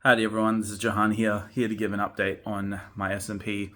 Howdy everyone, this is Jahan here to give an update on my SMP.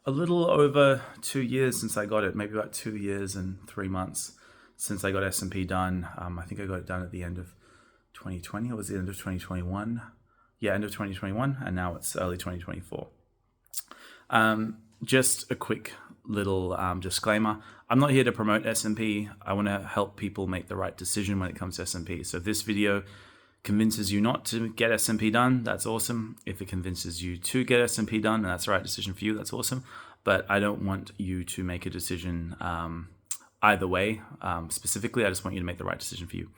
A little over 2 years since I got it, maybe about 2 years and 3 months since I got SMP done. I think I got it done at the end of 2020, or was it the end of 2021? Yeah, end of 2021, and now it's early 2024. Just a quick little disclaimer. I'm not here to promote SMP. I want to help people make the right decision when it comes to SMP. So if this video convinces you not to get SMP done, that's awesome. If it convinces you to get SMP done and that's the right decision for you, that's awesome. But I don't want you to make a decision either way. Specifically, I just want you to make the right decision for you.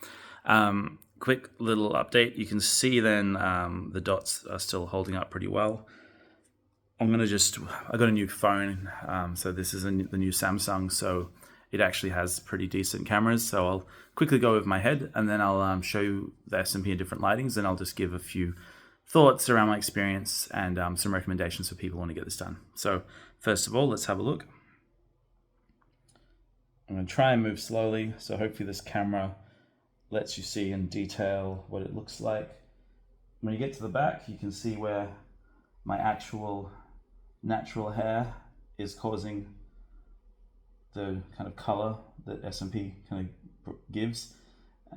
Quick little update. You can see then the dots are still holding up pretty well. I got a new phone, so this is the new Samsung, so it actually has pretty decent cameras. So I'll quickly go over my head, and then I'll show you the SMP in different lightings, and I'll just give a few thoughts around my experience and some recommendations for people who want to get this done. So first of all, let's have a look. I'm going to try and move slowly, so hopefully this camera lets you see in detail what it looks like. When you get to the back, you can see where my actual natural hair is causing the kind of color that SMP kind of gives.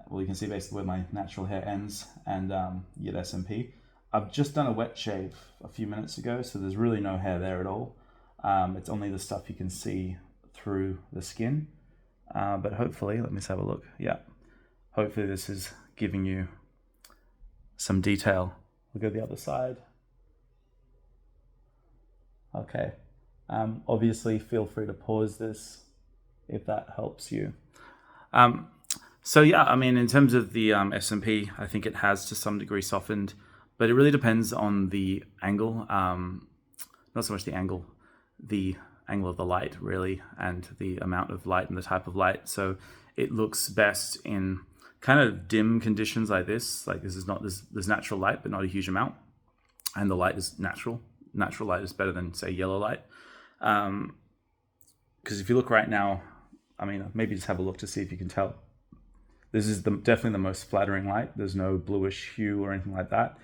Well, you can see basically where my natural hair ends and you get SMP. I've just done a wet shave a few minutes ago, so there's really no hair there at all. It's only the stuff you can see through the skin. But hopefully, let me just have a look. Yeah, hopefully this is giving you some detail. Look at the other side. Okay, obviously feel free to pause this if that helps you. So yeah, I mean, in terms of the SMP, I think it has to some degree softened, but it really depends on the angle. Not so much the angle of the light really, and the amount of light and the type of light. So it looks best in kind of dim conditions like this. Like this is not, there's natural light, but not a huge amount. And the light is natural. Natural light is better than, say, yellow light. Because if you look right now, I mean, maybe just have a look to see if you can tell. This is definitely the most flattering light. There's no bluish hue or anything like that.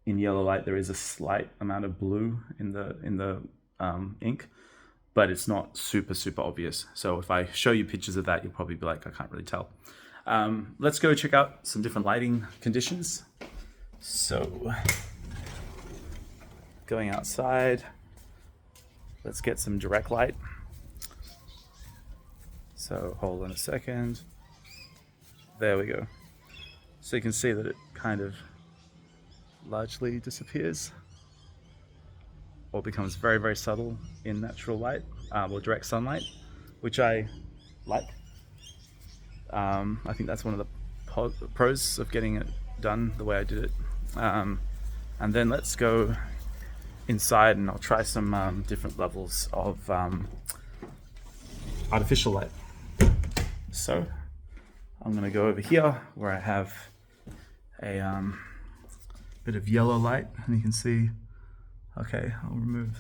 In yellow light, there is a slight amount of blue in the ink, but it's not super obvious. So if I show you pictures of that, you'll probably be like, I can't really tell. Let's go check out some different lighting conditions. So going outside, let's get some direct light. So hold on a second. There we go. So you can see that it kind of largely disappears or becomes very subtle in natural light or direct sunlight, which I like. I think that's one of the pros of getting it done the way I did it. And then let's go inside and I'll try some different levels of artificial light. So I'm going to go over here where I have a bit of yellow light, and you can see, okay, I'll remove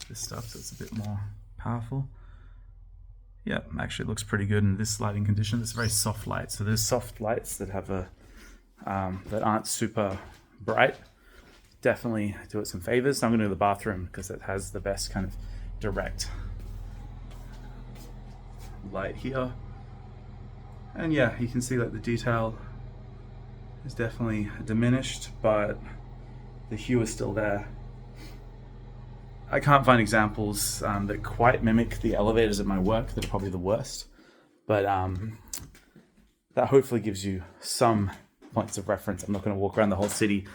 this stuff so it's a bit more powerful. Yeah, actually it looks pretty good in this lighting condition. It's very soft light. So there's soft lights that have that aren't super bright. Definitely do it some favors. So I'm going to do the bathroom because it has the best kind of direct light here. And yeah, you can see that the detail is definitely diminished, but the hue is still there. I can't find examples that quite mimic the elevators at my work that are probably the worst, but that hopefully gives you some points of reference. I'm not going to walk around the whole city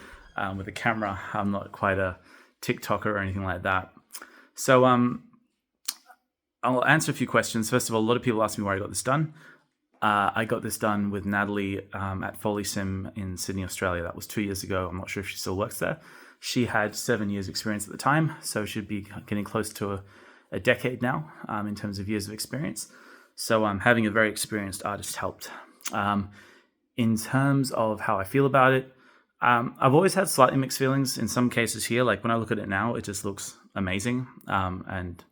with a camera. I'm not quite a TikToker or anything like that. So I'll answer a few questions. First of all, a lot of people ask me where I got this done. I got this done with Natalie at Foley Sim in Sydney, Australia. That was 2 years ago. I'm not sure if she still works there. She had 7 years experience at the time, so she'd be getting close to a decade now in terms of years of experience. So having a very experienced artist helped. In terms of how I feel about it, I've always had slightly mixed feelings in some cases here. Like when I look at it now, it just looks amazing. And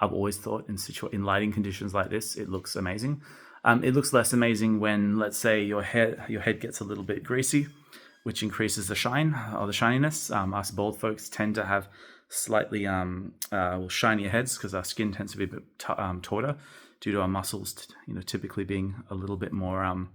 I've always thought in lighting conditions like this, it looks amazing. It looks less amazing when, let's say, your head gets a little bit greasy, which increases the shine or the shininess. Us bald folks tend to have slightly shinier heads because our skin tends to be a bit tauter due to our muscles, typically being a little bit more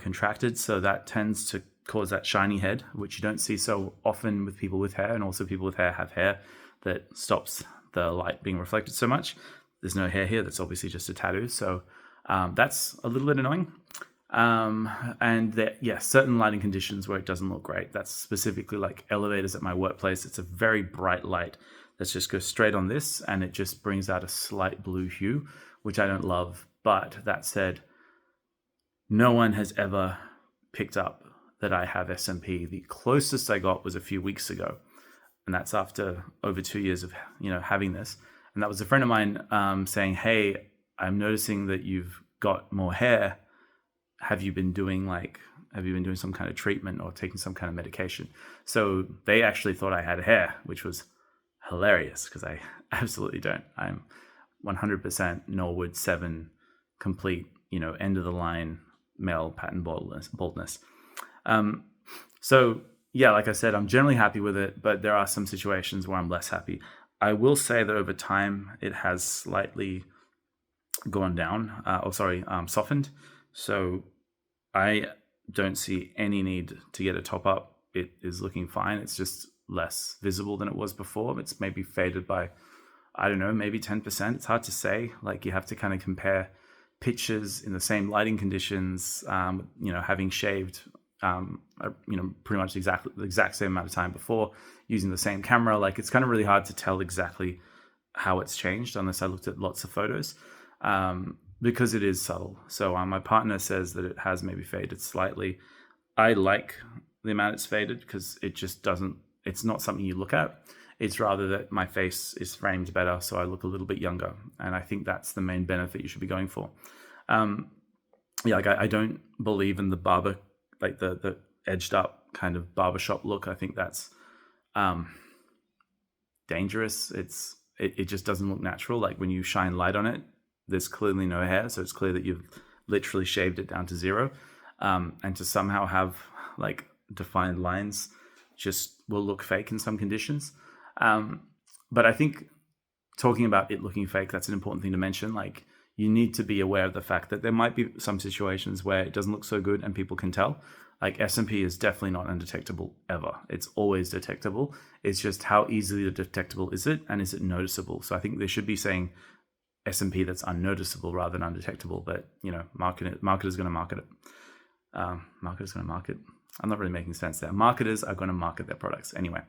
contracted. So that tends to cause that shiny head, which you don't see so often with people with hair. And also people with hair have hair that stops the light being reflected so much. There's no hair here. That's obviously just a tattoo. So that's a little bit annoying. And certain lighting conditions where it doesn't look great. That's specifically like elevators at my workplace. It's a very bright light that just goes straight on this, and it just brings out a slight blue hue, which I don't love. But that said, no one has ever picked up that I have SMP. The closest I got was a few weeks ago, and that's after over 2 years of having this. And that was a friend of mine saying, "Hey, I'm noticing that you've got more hair. Have you been doing some kind of treatment or taking some kind of medication?" So they actually thought I had hair, which was hilarious because I absolutely don't. I'm 100% Norwood 7 complete, end of the line male pattern baldness. So yeah, like I said, I'm generally happy with it, but there are some situations where I'm less happy. I will say that over time it has slightly gone down, softened. So I don't see any need to get a top up. It is looking fine. It's just less visible than it was before. It's maybe faded by, I don't know, maybe 10%. It's hard to say. Like, you have to kind of compare pictures in the same lighting conditions, having shaved, pretty much the exact same amount of time before, using the same camera. Like, it's kind of really hard to tell exactly how it's changed unless I looked at lots of photos. Because it is subtle. So my partner says that it has maybe faded slightly. I like the amount it's faded because it just doesn't, it's not something you look at. It's rather that my face is framed better, so I look a little bit younger. And I think that's the main benefit you should be going for. I don't believe in the barber, like the edged up kind of barbershop look. I think that's dangerous. It just doesn't look natural. Like, when you shine light on it, there's clearly no hair, so it's clear that you've literally shaved it down to zero. And to somehow have like defined lines just will look fake in some conditions. But I think talking about it looking fake, that's an important thing to mention. Like, you need to be aware of the fact that there might be some situations where it doesn't look so good and people can tell. Like, SMP is definitely not undetectable ever. It's always detectable. It's just how easily detectable is it, and is it noticeable? So I think they should be saying SMP that's unnoticeable rather than undetectable. But marketers going to market it. Marketers going to market. I'm not really making sense there. Marketers are going to market their products anyway.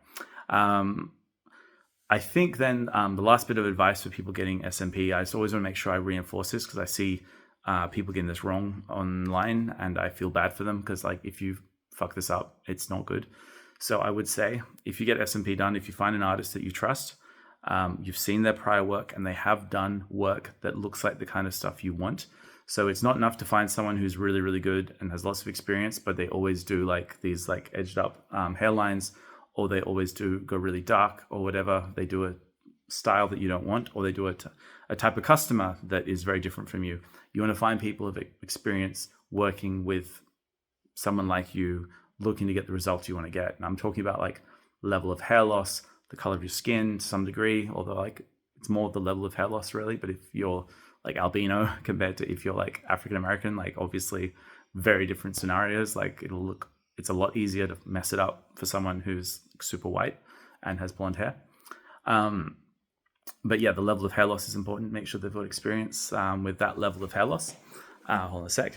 I think then the last bit of advice for people getting SMP, I just always want to make sure I reinforce this, because I see people getting this wrong online, and I feel bad for them, because like, if you fuck this up, it's not good. So I would say, if you get SMP done, if you find an artist that you trust, you've seen their prior work and they have done work that looks like the kind of stuff you want. So it's not enough to find someone who's really, really good and has lots of experience, but they always do like these like edged up hairlines, or they always do go really dark, or whatever. They do a style that you don't want, or they do a type of customer that is very different from you. You want to find people of experience working with someone like you, looking to get the results you want to get. And I'm talking about like level of hair loss, the color of your skin to some degree, although like it's more the level of hair loss really. But if you're like albino compared to if you're like African American, like obviously very different scenarios. Like it's a lot easier to mess it up for someone who's super white and has blonde hair. But yeah, the level of hair loss is important. Make sure they've got experience with that level of hair loss. Hold on a sec.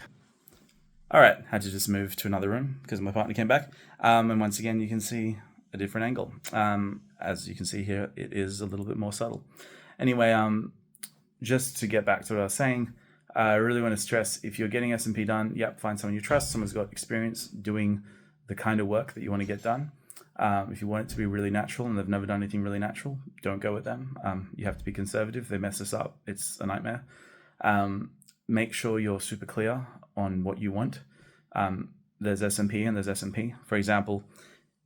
All right, had to just move to another room because my partner came back. And once again, you can see a different angle. As you can see here, it is a little bit more subtle. Anyway, just to get back to what I was saying, I really want to stress, if you're getting SMP done, find someone you trust, someone's got experience doing the kind of work that you want to get done. If you want it to be really natural and they've never done anything really natural, don't go with them. You have to be conservative. If they mess this up, it's a nightmare. Make sure you're super clear on what you want. There's SMP and there's SMP. For example,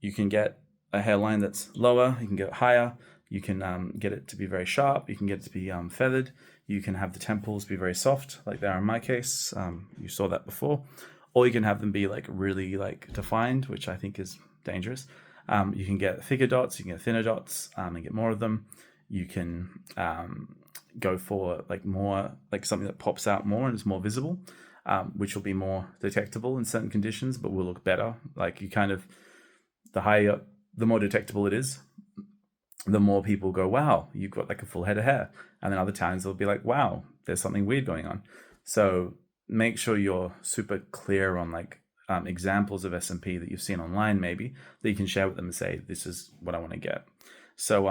you can get a hairline that's lower, you can get it higher, you can get it to be very sharp, you can get it to be feathered, you can have the temples be very soft, like they are in my case. You saw that before. or you can have them be like really like defined, which I think is dangerous. You can get thicker dots, you can get thinner dots, and get more of them. You can go for like more, like something that pops out more and is more visible, which will be more detectable in certain conditions, but will look better. Like you kind of, the more detectable it is, the more people go, wow, you've got like a full head of hair. And then other times they'll be like, wow, there's something weird going on. So make sure you're super clear on like examples of SMP that you've seen online, maybe, that you can share with them and say, this is what I want to get. So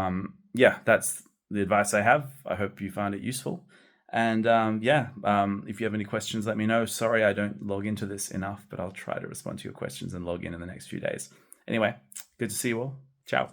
yeah, that's the advice I have. I hope you found it useful. And if you have any questions, let me know. Sorry, I don't log into this enough, but I'll try to respond to your questions and log in the next few days. Anyway, good to see you all. Ciao.